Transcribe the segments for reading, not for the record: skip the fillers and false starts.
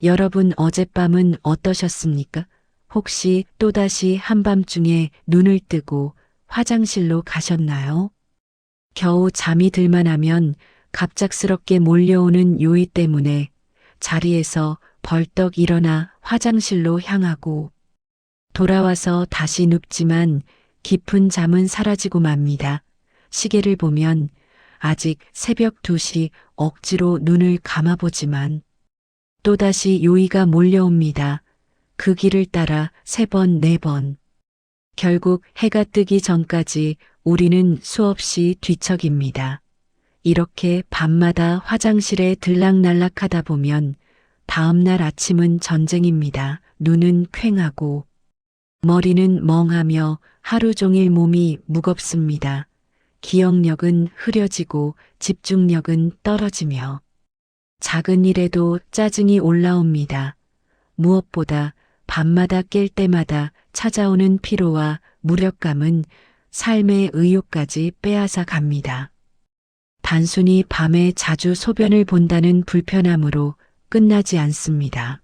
여러분 어젯밤은 어떠셨습니까? 혹시 또다시 한밤중에 눈을 뜨고 화장실로 가셨나요? 겨우 잠이 들만 하면 갑작스럽게 몰려오는 요의 때문에 자리에서 벌떡 일어나 화장실로 향하고 돌아와서 다시 눕지만 깊은 잠은 사라지고 맙니다. 시계를 보면 아직 새벽 2시 억지로 눈을 감아보지만 또다시 요의가 몰려옵니다. 그 길을 따라 3번, 4번. 결국 해가 뜨기 전까지 우리는 수없이 뒤척입니다. 이렇게 밤마다 화장실에 들락날락하다 보면 다음날 아침은 전쟁입니다. 눈은 퀭하고 머리는 멍하며 하루 종일 몸이 무겁습니다. 기억력은 흐려지고 집중력은 떨어지며 작은 일에도 짜증이 올라옵니다. 무엇보다 밤마다 깰 때마다 찾아오는 피로와 무력감은 삶의 의욕까지 빼앗아 갑니다. 단순히 밤에 자주 소변을 본다는 불편함으로 끝나지 않습니다.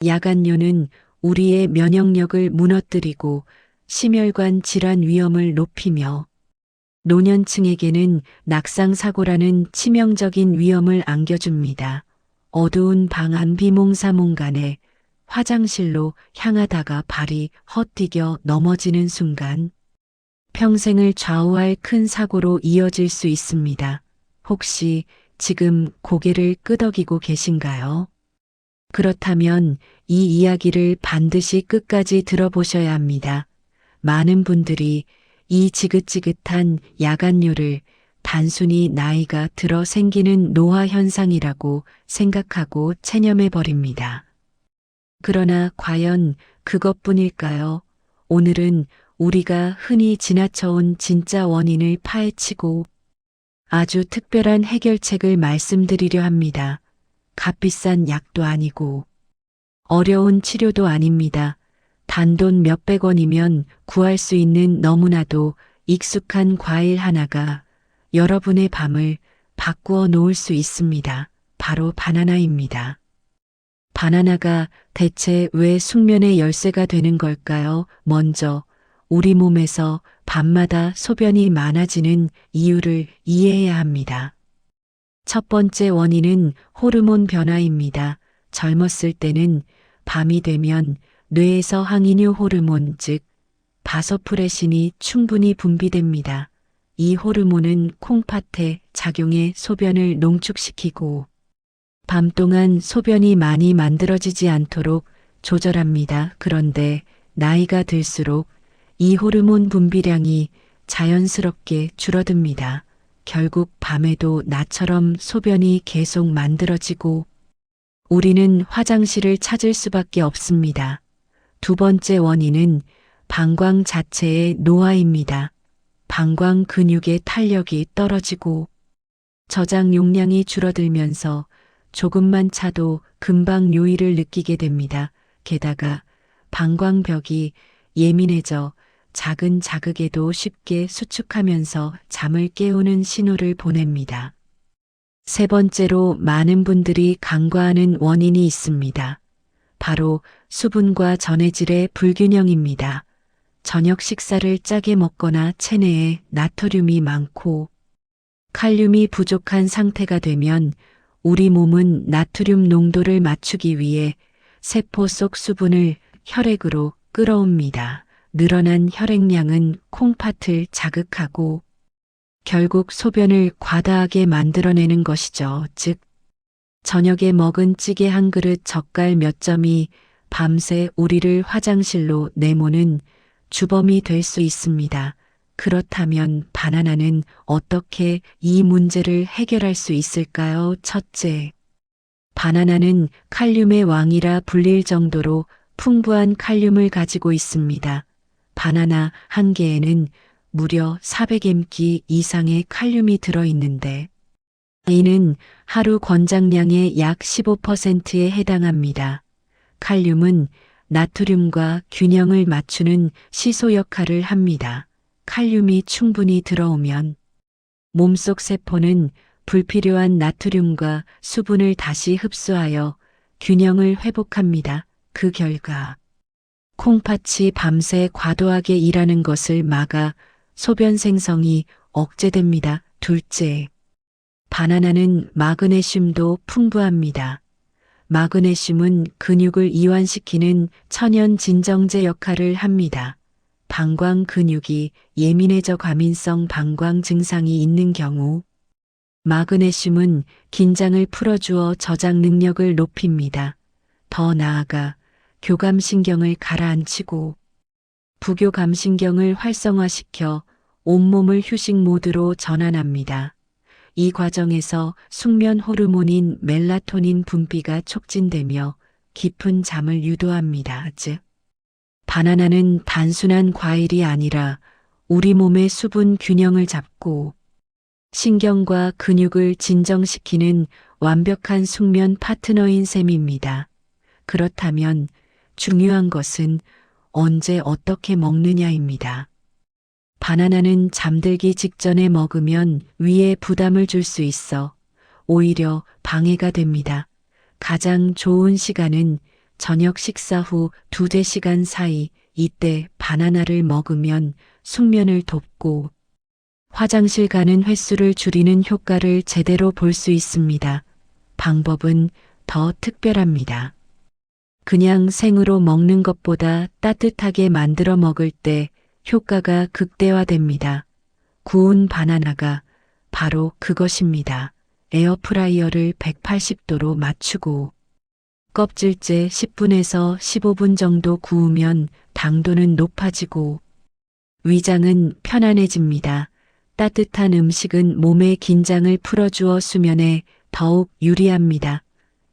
야간뇨는 우리의 면역력을 무너뜨리고 심혈관 질환 위험을 높이며 노년층에게는 낙상사고라는 치명적인 위험을 안겨줍니다. 어두운 방 안 비몽사몽간에 화장실로 향하다가 발이 헛디뎌 넘어지는 순간 평생을 좌우할 큰 사고로 이어질 수 있습니다. 혹시 지금 고개를 끄덕이고 계신가요? 그렇다면 이 이야기를 반드시 끝까지 들어보셔야 합니다. 많은 분들이 이 지긋지긋한 야간뇨를 단순히 나이가 들어 생기는 노화 현상이라고 생각하고 체념해버립니다. 그러나 과연 그것뿐일까요? 오늘은 우리가 흔히 지나쳐온 진짜 원인을 파헤치고 아주 특별한 해결책을 말씀드리려 합니다. 값비싼 약도 아니고 어려운 치료도 아닙니다. 단돈 몇백 원이면 구할 수 있는 너무나도 익숙한 과일 하나가 여러분의 밤을 바꾸어 놓을 수 있습니다. 바로 바나나입니다. 바나나가 대체 왜 숙면의 열쇠가 되는 걸까요? 먼저 우리 몸에서 밤마다 소변이 많아지는 이유를 이해해야 합니다. 첫 번째 원인은 호르몬 변화입니다. 젊었을 때는 밤이 되면 뇌에서 항이뇨 호르몬, 즉 바소프레신이 충분히 분비됩니다. 이 호르몬은 콩팥에 작용해 소변을 농축시키고 밤 동안 소변이 많이 만들어지지 않도록 조절합니다. 그런데 나이가 들수록 이 호르몬 분비량이 자연스럽게 줄어듭니다. 결국 밤에도 나처럼 소변이 계속 만들어지고 우리는 화장실을 찾을 수밖에 없습니다. 두 번째 원인은 방광 자체의 노화입니다. 방광 근육의 탄력이 떨어지고 저장 용량이 줄어들면서 조금만 차도 금방 요의를 느끼게 됩니다. 게다가 방광벽이 예민해져 작은 자극에도 쉽게 수축하면서 잠을 깨우는 신호를 보냅니다. 세 번째로 많은 분들이 간과하는 원인이 있습니다. 바로 수분과 전해질의 불균형입니다. 저녁 식사를 짜게 먹거나 체내에 나트륨이 많고 칼륨이 부족한 상태가 되면 우리 몸은 나트륨 농도를 맞추기 위해 세포 속 수분을 혈액으로 끌어옵니다. 늘어난 혈액량은 콩팥을 자극하고 결국 소변을 과다하게 만들어내는 것이죠. 즉, 저녁에 먹은 찌개 한 그릇 젓갈 몇 점이 밤새 우리를 화장실로 내모는 주범이 될 수 있습니다. 그렇다면 바나나는 어떻게 이 문제를 해결할 수 있을까요? 첫째, 바나나는 칼륨의 왕이라 불릴 정도로 풍부한 칼륨을 가지고 있습니다. 바나나 한 개에는 무려 400mg 이상의 칼륨이 들어있는데 이는 하루 권장량의 약 15%에 해당합니다. 칼륨은 나트륨과 균형을 맞추는 시소 역할을 합니다. 칼륨이 충분히 들어오면 몸속 세포는 불필요한 나트륨과 수분을 다시 흡수하여 균형을 회복합니다. 그 결과 콩팥이 밤새 과도하게 일하는 것을 막아 소변 생성이 억제됩니다. 둘째, 바나나는 마그네슘도 풍부합니다. 마그네슘은 근육을 이완시키는 천연 진정제 역할을 합니다. 방광 근육이 예민해져 과민성 방광 증상이 있는 경우 마그네슘은 긴장을 풀어주어 저장 능력을 높입니다. 더 나아가 교감신경을 가라앉히고 부교감신경을 활성화시켜 온몸을 휴식 모드로 전환합니다. 이 과정에서 숙면 호르몬인 멜라토닌 분비가 촉진되며 깊은 잠을 유도합니다. 즉, 바나나는 단순한 과일이 아니라 우리 몸의 수분 균형을 잡고 신경과 근육을 진정시키는 완벽한 숙면 파트너인 셈입니다. 그렇다면 중요한 것은 언제 어떻게 먹느냐입니다. 바나나는 잠들기 직전에 먹으면 위에 부담을 줄 수 있어 오히려 방해가 됩니다. 가장 좋은 시간은 저녁 식사 후 2~3시간 사이, 이때 바나나를 먹으면 숙면을 돕고 화장실 가는 횟수를 줄이는 효과를 제대로 볼 수 있습니다. 방법은 더 특별합니다. 그냥 생으로 먹는 것보다 따뜻하게 만들어 먹을 때 효과가 극대화됩니다. 구운 바나나가 바로 그것입니다. 에어프라이어를 180도로 맞추고 껍질째 10분에서 15분 정도 구우면 당도는 높아지고 위장은 편안해집니다. 따뜻한 음식은 몸의 긴장을 풀어주어 수면에 더욱 유리합니다.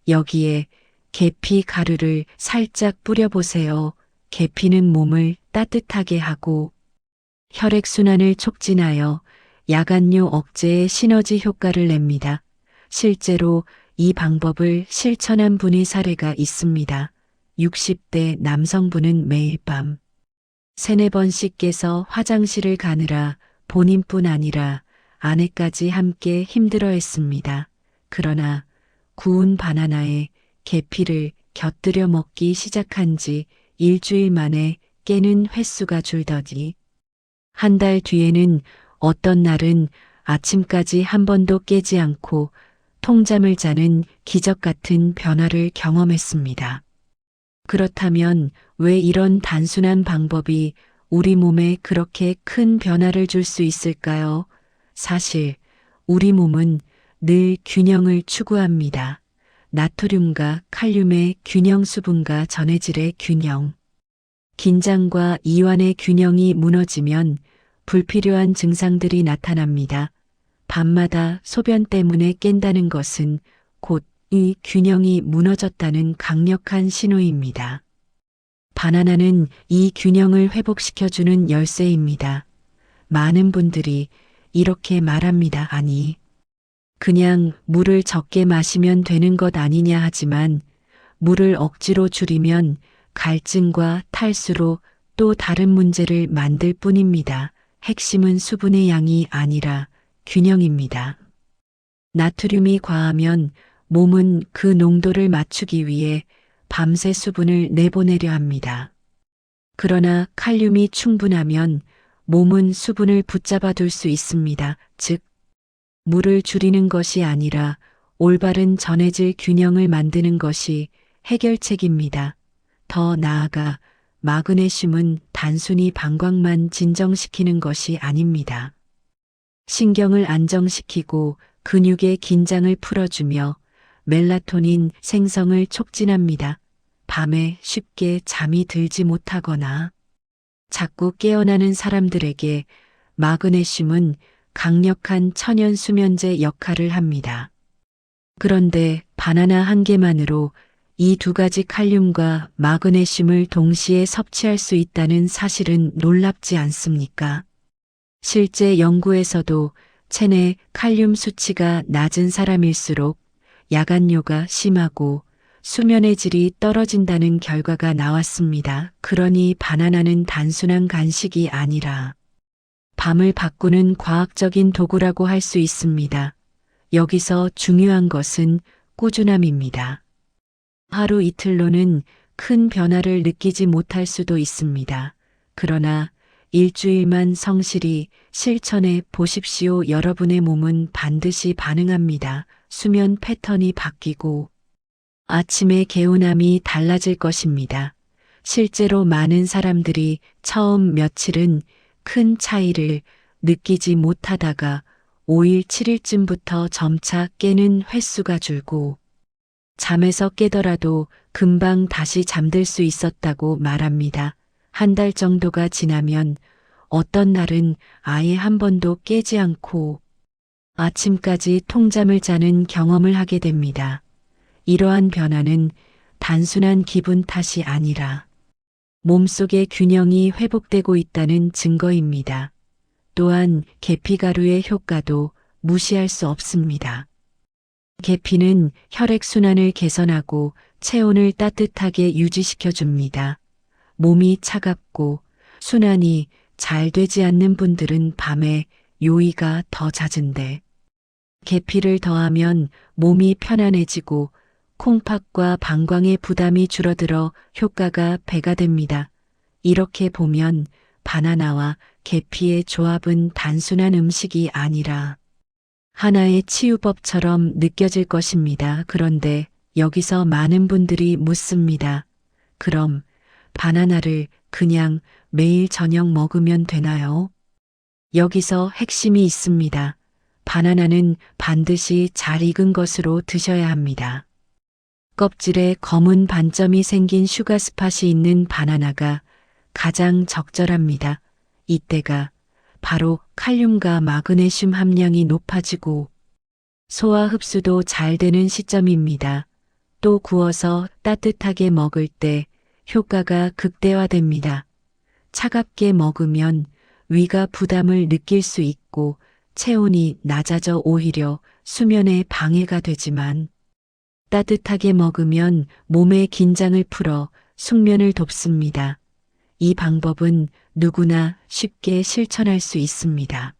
여기에 계피 가루를 살짝 뿌려보세요. 계피는 몸을 따뜻하게 하고 혈액순환을 촉진하여 야간뇨 억제에 시너지 효과를 냅니다. 실제로 이 방법을 실천한 분의 사례가 있습니다. 60대 남성분은 매일 밤 3~4번씩 깨서 화장실을 가느라 본인뿐 아니라 아내까지 함께 힘들어했습니다. 그러나 구운 바나나에 계피를 곁들여 먹기 시작한 지 일주일 만에 깨는 횟수가 줄더니 한 달 뒤에는 어떤 날은 아침까지 한 번도 깨지 않고 통잠을 자는 기적 같은 변화를 경험했습니다. 그렇다면 왜 이런 단순한 방법이 우리 몸에 그렇게 큰 변화를 줄 수 있을까요? 사실 우리 몸은 늘 균형을 추구합니다. 나트륨과 칼륨의 균형, 수분과 전해질의 균형. 긴장과 이완의 균형이 무너지면 불필요한 증상들이 나타납니다. 밤마다 소변 때문에 깬다는 것은 곧 이 균형이 무너졌다는 강력한 신호입니다. 바나나는 이 균형을 회복시켜주는 열쇠입니다. 많은 분들이 이렇게 말합니다. 아니, 그냥 물을 적게 마시면 되는 것 아니냐 하지만 물을 억지로 줄이면 갈증과 탈수로 또 다른 문제를 만들 뿐입니다. 핵심은 수분의 양이 아니라 균형입니다. 나트륨이 과하면 몸은 그 농도를 맞추기 위해 밤새 수분을 내보내려 합니다. 그러나 칼륨이 충분하면 몸은 수분을 붙잡아 둘 수 있습니다. 즉, 물을 줄이는 것이 아니라 올바른 전해질 균형을 만드는 것이 해결책입니다. 더 나아가 마그네슘은 단순히 방광만 진정시키는 것이 아닙니다. 신경을 안정시키고 근육의 긴장을 풀어주며 멜라토닌 생성을 촉진합니다. 밤에 쉽게 잠이 들지 못하거나 자꾸 깨어나는 사람들에게 마그네슘은 강력한 천연 수면제 역할을 합니다. 그런데 바나나 한 개만으로 이 2가지 칼륨과 마그네슘을 동시에 섭취할 수 있다는 사실은 놀랍지 않습니까? 실제 연구에서도 체내 칼륨 수치가 낮은 사람일수록 야간뇨가 심하고 수면의 질이 떨어진다는 결과가 나왔습니다. 그러니 바나나는 단순한 간식이 아니라 밤을 바꾸는 과학적인 도구라고 할 수 있습니다. 여기서 중요한 것은 꾸준함입니다. 하루 이틀로는 큰 변화를 느끼지 못할 수도 있습니다. 그러나 일주일만 성실히 실천해 보십시오. 여러분의 몸은 반드시 반응합니다. 수면 패턴이 바뀌고 아침의 개운함이 달라질 것입니다. 실제로 많은 사람들이 처음 며칠은 큰 차이를 느끼지 못하다가 5일, 7일쯤부터 점차 깨는 횟수가 줄고 잠에서 깨더라도 금방 다시 잠들 수 있었다고 말합니다. 한 달 정도가 지나면 어떤 날은 아예 한 번도 깨지 않고 아침까지 통잠을 자는 경험을 하게 됩니다. 이러한 변화는 단순한 기분 탓이 아니라 몸속의 균형이 회복되고 있다는 증거입니다. 또한 계피가루의 효과도 무시할 수 없습니다. 계피는 혈액순환을 개선하고 체온을 따뜻하게 유지시켜 줍니다. 몸이 차갑고 순환이 잘 되지 않는 분들은 밤에 요의가 더 잦은데 계피를 더하면 몸이 편안해지고 콩팥과 방광의 부담이 줄어들어 효과가 배가 됩니다. 이렇게 보면 바나나와 계피의 조합은 단순한 음식이 아니라 하나의 치유법처럼 느껴질 것입니다. 그런데 여기서 많은 분들이 묻습니다. 그럼 바나나를 그냥 매일 저녁 먹으면 되나요? 여기서 핵심이 있습니다. 바나나는 반드시 잘 익은 것으로 드셔야 합니다. 껍질에 검은 반점이 생긴 슈가 스팟이 있는 바나나가 가장 적절합니다. 이때가 바로 칼륨과 마그네슘 함량이 높아지고 소화 흡수도 잘 되는 시점입니다. 또 구워서 따뜻하게 먹을 때 효과가 극대화됩니다. 차갑게 먹으면 위가 부담을 느낄 수 있고 체온이 낮아져 오히려 수면에 방해가 되지만 따뜻하게 먹으면 몸의 긴장을 풀어 숙면을 돕습니다. 이 방법은 누구나 쉽게 실천할 수 있습니다.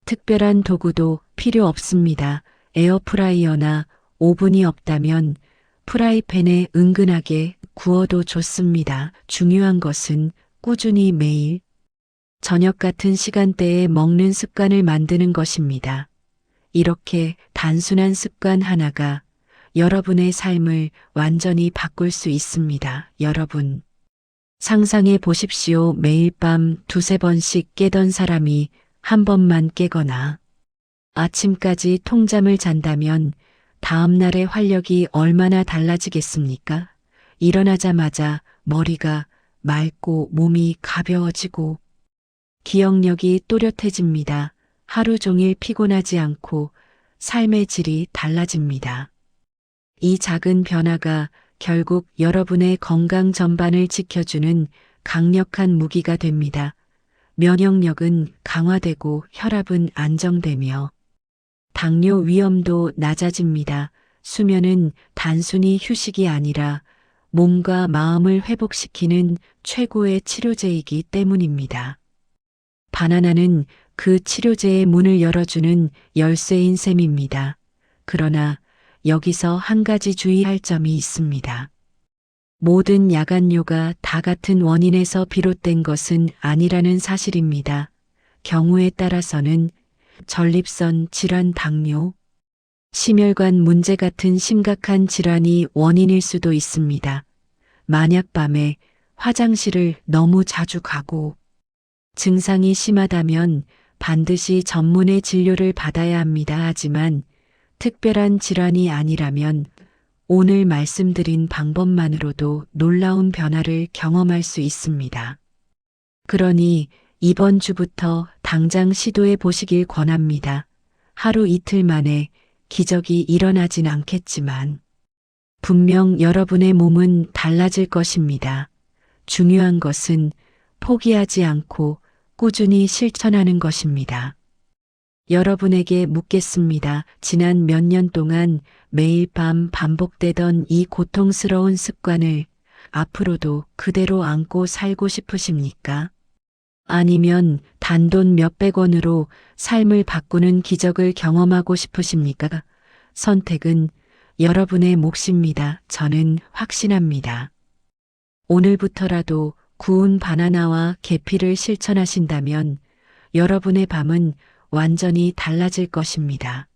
특별한 도구도 필요 없습니다. 에어프라이어나 오븐이 없다면 프라이팬에 은근하게 구워도 좋습니다. 중요한 것은 꾸준히 매일 저녁 같은 시간대에 먹는 습관을 만드는 것입니다. 이렇게 단순한 습관 하나가 여러분의 삶을 완전히 바꿀 수 있습니다. 여러분, 상상해 보십시오. 매일 밤 두세 번씩 깨던 사람이 한 번만 깨거나 아침까지 통잠을 잔다면 다음 날의 활력이 얼마나 달라지겠습니까? 일어나자마자 머리가 맑고 몸이 가벼워지고 기억력이 또렷해집니다. 하루 종일 피곤하지 않고 삶의 질이 달라집니다. 이 작은 변화가 결국 여러분의 건강 전반을 지켜주는 강력한 무기가 됩니다. 면역력은 강화되고 혈압은 안정되며 당뇨 위험도 낮아집니다. 수면은 단순히 휴식이 아니라 몸과 마음을 회복시키는 최고의 치료제이기 때문입니다. 바나나는 그 치료제의 문을 열어주는 열쇠인 셈입니다. 그러나 여기서 한 가지 주의할 점이 있습니다. 모든 야간뇨가 다 같은 원인에서 비롯된 것은 아니라는 사실입니다. 경우에 따라서는 전립선 질환, 당뇨, 심혈관 문제 같은 심각한 질환이 원인일 수도 있습니다. 만약 밤에 화장실을 너무 자주 가고 증상이 심하다면 반드시 전문의 진료를 받아야 합니다. 하지만 특별한 질환이 아니라면 오늘 말씀드린 방법만으로도 놀라운 변화를 경험할 수 있습니다. 그러니 이번 주부터 당장 시도해 보시길 권합니다. 하루 이틀 만에 기적이 일어나진 않겠지만 분명 여러분의 몸은 달라질 것입니다. 중요한 것은 포기하지 않고 꾸준히 실천하는 것입니다. 여러분에게 묻겠습니다. 지난 몇 년 동안 매일 밤 반복되던 이 고통스러운 습관을 앞으로도 그대로 안고 살고 싶으십니까? 아니면 단돈 몇백 원으로 삶을 바꾸는 기적을 경험하고 싶으십니까? 선택은 여러분의 몫입니다. 저는 확신합니다. 오늘부터라도 구운 바나나와 계피를 실천하신다면 여러분의 밤은 완전히 달라질 것입니다.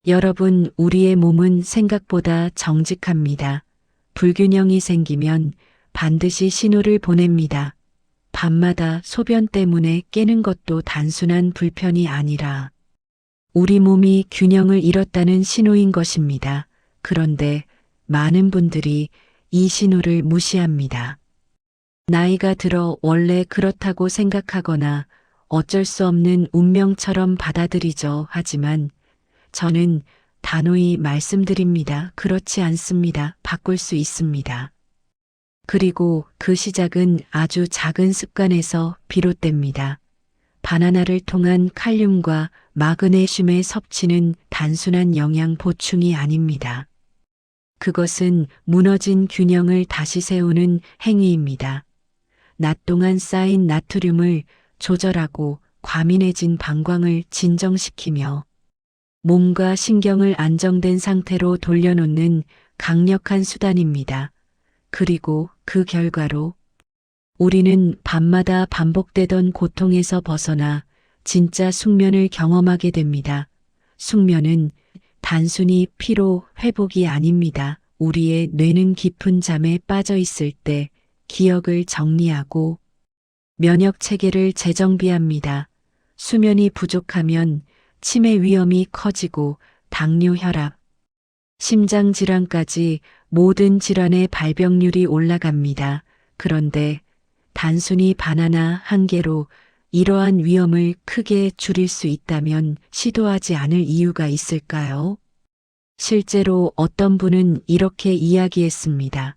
여러분, 우리의 몸은 생각보다 정직합니다. 불균형이 생기면 반드시 신호를 보냅니다. 밤마다 소변 때문에 깨는 것도 단순한 불편이 아니라 우리 몸이 균형을 잃었다는 신호인 것입니다. 그런데 많은 분들이 이 신호를 무시합니다. 나이가 들어 원래 그렇다고 생각하거나 어쩔 수 없는 운명처럼 받아들이죠. 하지만 저는 단호히 말씀드립니다. 그렇지 않습니다. 바꿀 수 있습니다. 그리고 그 시작은 아주 작은 습관에서 비롯됩니다. 바나나를 통한 칼륨과 마그네슘의 섭취는 단순한 영양 보충이 아닙니다. 그것은 무너진 균형을 다시 세우는 행위입니다. 낮 동안 쌓인 나트륨을 조절하고 과민해진 방광을 진정시키며 몸과 신경을 안정된 상태로 돌려놓는 강력한 수단입니다. 그리고 그 결과로 우리는 밤마다 반복되던 고통에서 벗어나 진짜 숙면을 경험하게 됩니다. 숙면은 단순히 피로 회복이 아닙니다. 우리의 뇌는 깊은 잠에 빠져 있을 때 기억을 정리하고 면역 체계를 재정비합니다. 수면이 부족하면 치매 위험이 커지고 당뇨, 혈압, 심장 질환까지 모든 질환의 발병률이 올라갑니다. 그런데 단순히 바나나 한 개로 이러한 위험을 크게 줄일 수 있다면 시도하지 않을 이유가 있을까요? 실제로 어떤 분은 이렇게 이야기했습니다.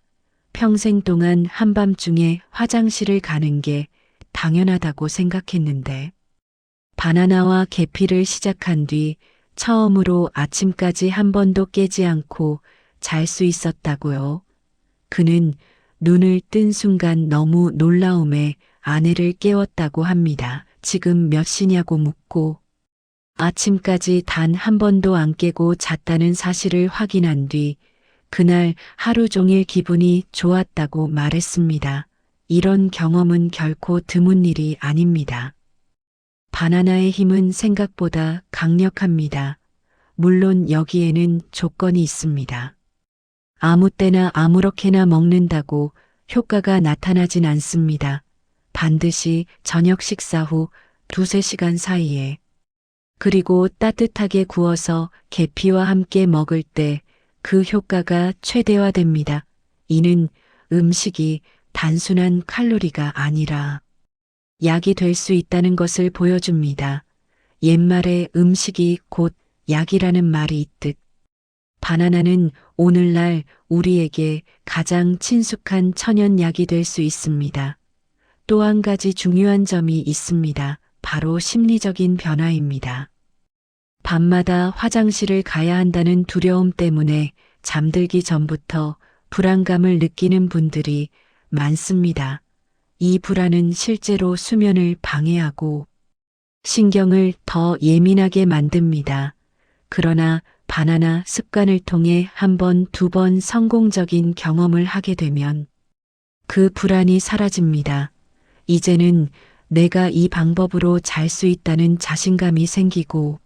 평생 동안 한밤중에 화장실을 가는 게 당연하다고 생각했는데 바나나와 계피를 시작한 뒤 처음으로 아침까지 한 번도 깨지 않고 잘 수 있었다고요. 그는 눈을 뜬 순간 너무 놀라움에 아내를 깨웠다고 합니다. 지금 몇 시냐고 묻고 아침까지 단 한 번도 안 깨고 잤다는 사실을 확인한 뒤 그날 하루 종일 기분이 좋았다고 말했습니다. 이런 경험은 결코 드문 일이 아닙니다. 바나나의 힘은 생각보다 강력합니다. 물론 여기에는 조건이 있습니다. 아무 때나 아무렇게나 먹는다고 효과가 나타나진 않습니다. 반드시 저녁 식사 후 2~3시간 사이에 그리고 따뜻하게 구워서 계피와 함께 먹을 때 그 효과가 최대화됩니다. 이는 음식이 단순한 칼로리가 아니라 약이 될 수 있다는 것을 보여줍니다. 옛말에 음식이 곧 약이라는 말이 있듯 바나나는 오늘날 우리에게 가장 친숙한 천연약이 될 수 있습니다. 또 한 가지 중요한 점이 있습니다. 바로 심리적인 변화입니다. 밤마다 화장실을 가야 한다는 두려움 때문에 잠들기 전부터 불안감을 느끼는 분들이 많습니다. 이 불안은 실제로 수면을 방해하고 신경을 더 예민하게 만듭니다. 그러나 바나나 습관을 통해 한 번, 두 번 성공적인 경험을 하게 되면 그 불안이 사라집니다. 이제는 내가 이 방법으로 잘 수 있다는 자신감이 생기고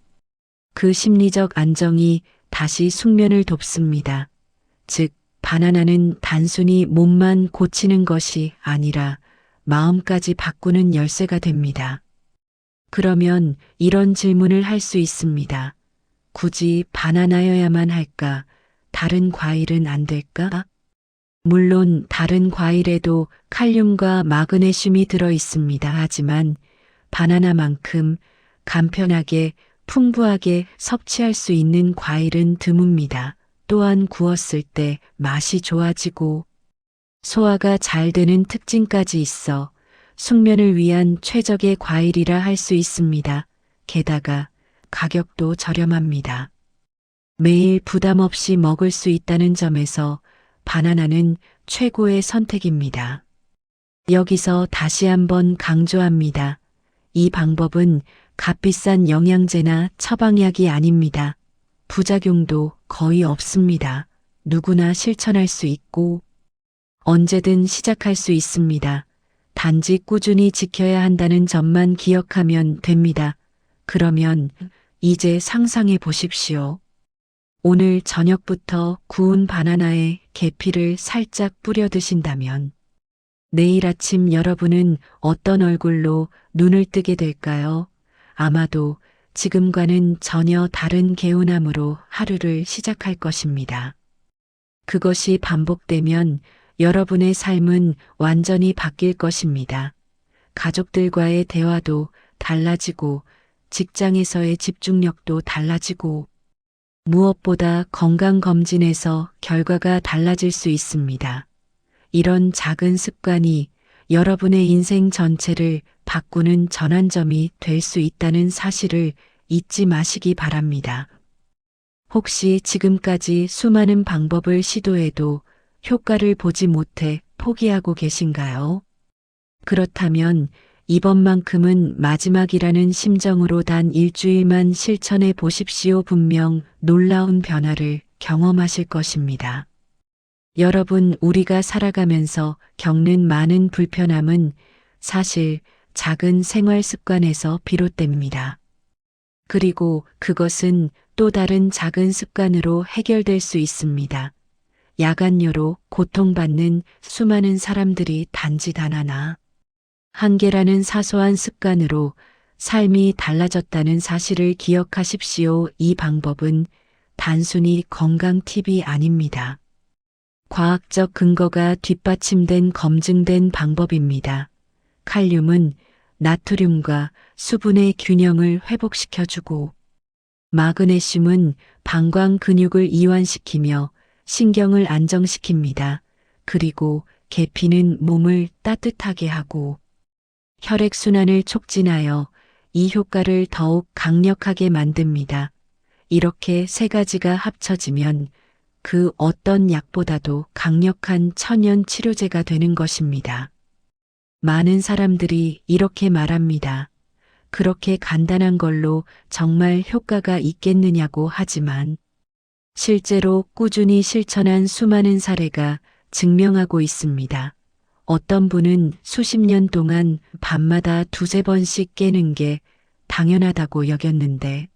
그 심리적 안정이 다시 숙면을 돕습니다. 즉, 바나나는 단순히 몸만 고치는 것이 아니라 마음까지 바꾸는 열쇠가 됩니다. 그러면 이런 질문을 할 수 있습니다. 굳이 바나나여야만 할까? 다른 과일은 안 될까? 물론 다른 과일에도 칼륨과 마그네슘이 들어 있습니다. 하지만 바나나만큼 간편하게 풍부하게 섭취할 수 있는 과일은 드뭅니다. 또한 구웠을 때 맛이 좋아지고 소화가 잘 되는 특징까지 있어 숙면을 위한 최적의 과일이라 할 수 있습니다. 게다가 가격도 저렴합니다. 매일 부담 없이 먹을 수 있다는 점에서 바나나는 최고의 선택입니다. 여기서 다시 한번 강조합니다. 이 방법은 값비싼 영양제나 처방약이 아닙니다. 부작용도 거의 없습니다. 누구나 실천할 수 있고 언제든 시작할 수 있습니다. 단지 꾸준히 지켜야 한다는 점만 기억하면 됩니다. 그러면 이제 상상해 보십시오. 오늘 저녁부터 구운 바나나에 계피를 살짝 뿌려 드신다면 내일 아침 여러분은 어떤 얼굴로 눈을 뜨게 될까요? 아마도 지금과는 전혀 다른 개운함으로 하루를 시작할 것입니다. 그것이 반복되면 여러분의 삶은 완전히 바뀔 것입니다. 가족들과의 대화도 달라지고 직장에서의 집중력도 달라지고 무엇보다 건강검진에서 결과가 달라질 수 있습니다. 이런 작은 습관이 여러분의 인생 전체를 바꾸는 전환점이 될 수 있다는 사실을 잊지 마시기 바랍니다. 혹시 지금까지 수많은 방법을 시도해도 효과를 보지 못해 포기하고 계신가요? 그렇다면 이번만큼은 마지막이라는 심정으로 단 일주일만 실천해 보십시오. 분명 놀라운 변화를 경험하실 것입니다. 여러분, 우리가 살아가면서 겪는 많은 불편함은 사실 작은 생활 습관에서 비롯됩니다. 그리고 그것은 또 다른 작은 습관으로 해결될 수 있습니다. 야간료로 고통받는 수많은 사람들이 단지 단 하나, 한 개라는 사소한 습관으로 삶이 달라졌다는 사실을 기억하십시오. 이 방법은 단순히 건강 팁이 아닙니다. 과학적 근거가 뒷받침된 검증된 방법입니다. 칼륨은 나트륨과 수분의 균형을 회복시켜주고, 마그네슘은 방광 근육을 이완시키며 신경을 안정시킵니다. 그리고 계피는 몸을 따뜻하게 하고 혈액순환을 촉진하여 이 효과를 더욱 강력하게 만듭니다. 이렇게 세 가지가 합쳐지면 그 어떤 약보다도 강력한 천연 치료제가 되는 것입니다. 많은 사람들이 이렇게 말합니다. 그렇게 간단한 걸로 정말 효과가 있겠느냐고 하지만 실제로 꾸준히 실천한 수많은 사례가 증명하고 있습니다. 어떤 분은 수십 년 동안 밤마다 두세 번씩 깨는 게 당연하다고 여겼는데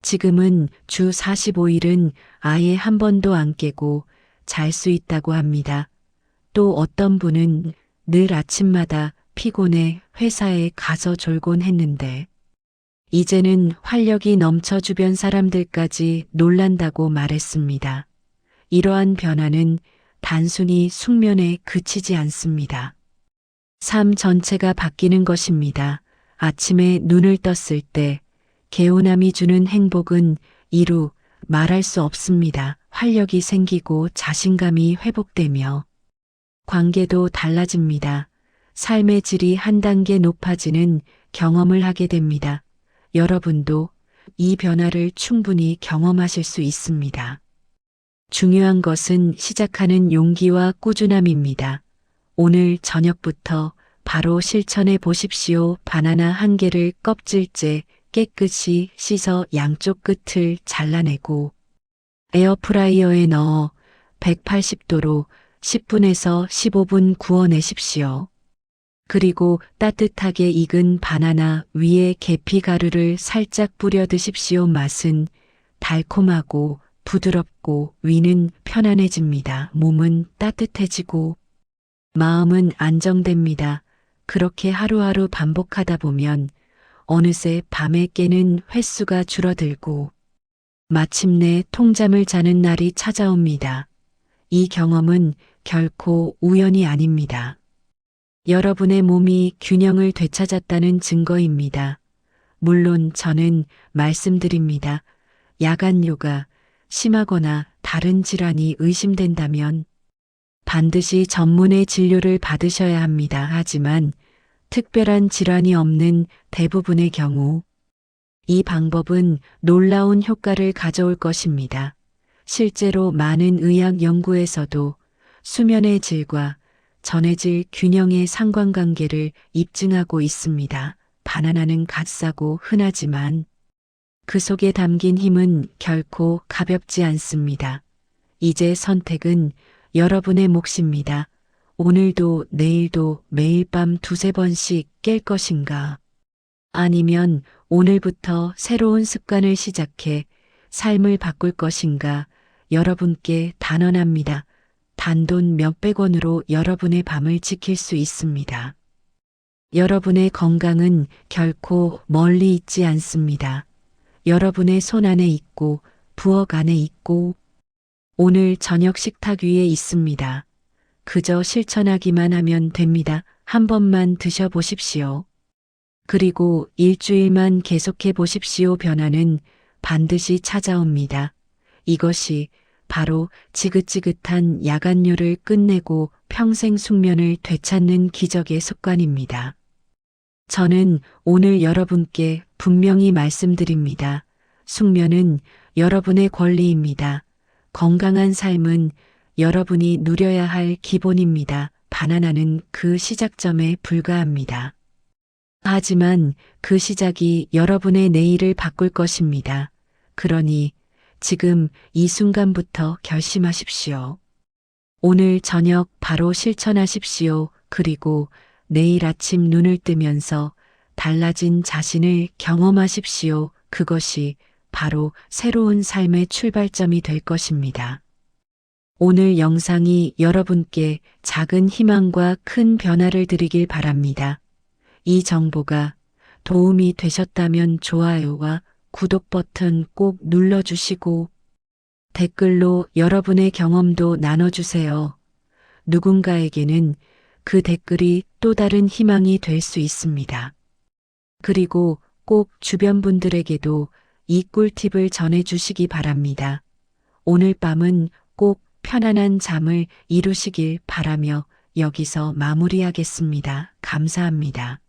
지금은 주 45일은 아예 한 번도 안 깨고 잘 수 있다고 합니다. 또 어떤 분은 늘 아침마다 피곤해 회사에 가서 졸곤 했는데 이제는 활력이 넘쳐 주변 사람들까지 놀란다고 말했습니다. 이러한 변화는 단순히 숙면에 그치지 않습니다. 삶 전체가 바뀌는 것입니다. 아침에 눈을 떴을 때 개운함이 주는 행복은 이루 말할 수 없습니다. 활력이 생기고 자신감이 회복되며 관계도 달라집니다. 삶의 질이 한 단계 높아지는 경험을 하게 됩니다. 여러분도 이 변화를 충분히 경험하실 수 있습니다. 중요한 것은 시작하는 용기와 꾸준함입니다. 오늘 저녁부터 바로 실천해 보십시오. 바나나 한 개를 껍질째 깨끗이 씻어 양쪽 끝을 잘라내고 에어프라이어에 넣어 180도로 10분에서 15분 구워내십시오. 그리고 따뜻하게 익은 바나나 위에 계피 가루를 살짝 뿌려 드십시오. 맛은 달콤하고 부드럽고 위는 편안해집니다. 몸은 따뜻해지고 마음은 안정됩니다. 그렇게 하루하루 반복하다 보면 어느새 밤에 깨는 횟수가 줄어들고 마침내 통잠을 자는 날이 찾아옵니다. 이 경험은 결코 우연이 아닙니다. 여러분의 몸이 균형을 되찾았다는 증거입니다. 물론 저는 말씀드립니다. 야간료가 심하거나 다른 질환이 의심된다면 반드시 전문의 진료를 받으셔야 합니다. 하지만 특별한 질환이 없는 대부분의 경우 이 방법은 놀라운 효과를 가져올 것입니다. 실제로 많은 의학 연구에서도 수면의 질과 전해질 균형의 상관관계를 입증하고 있습니다. 바나나는 값싸고 흔하지만 그 속에 담긴 힘은 결코 가볍지 않습니다. 이제 선택은 여러분의 몫입니다. 오늘도 내일도 매일 밤 두세 번씩 깰 것인가? 아니면 오늘부터 새로운 습관을 시작해 삶을 바꿀 것인가? 여러분께 단언합니다. 단돈 몇백 원으로 여러분의 밤을 지킬 수 있습니다. 여러분의 건강은 결코 멀리 있지 않습니다. 여러분의 손 안에 있고 부엌 안에 있고 오늘 저녁 식탁 위에 있습니다. 그저 실천하기만 하면 됩니다. 한 번만 드셔보십시오. 그리고 일주일만 계속해 보십시오. 변화는 반드시 찾아옵니다. 이것이 바로 지긋지긋한 야간류를 끝내고 평생 숙면을 되찾는 기적의 습관입니다. 저는 오늘 여러분께 분명히 말씀드립니다. 숙면은 여러분의 권리입니다. 건강한 삶은 여러분이 누려야 할 기본입니다. 바나나는 그 시작점에 불과합니다. 하지만 그 시작이 여러분의 내일을 바꿀 것입니다. 그러니 지금 이 순간부터 결심하십시오. 오늘 저녁 바로 실천하십시오. 그리고 내일 아침 눈을 뜨면서 달라진 자신을 경험하십시오. 그것이 바로 새로운 삶의 출발점이 될 것입니다. 오늘 영상이 여러분께 작은 희망과 큰 변화를 드리길 바랍니다. 이 정보가 도움이 되셨다면 좋아요와 구독 버튼 꼭 눌러주시고 댓글로 여러분의 경험도 나눠주세요. 누군가에게는 그 댓글이 또 다른 희망이 될 수 있습니다. 그리고 꼭 주변 분들에게도 이 꿀팁을 전해주시기 바랍니다. 오늘 밤은 꼭 편안한 잠을 이루시길 바라며 여기서 마무리하겠습니다. 감사합니다.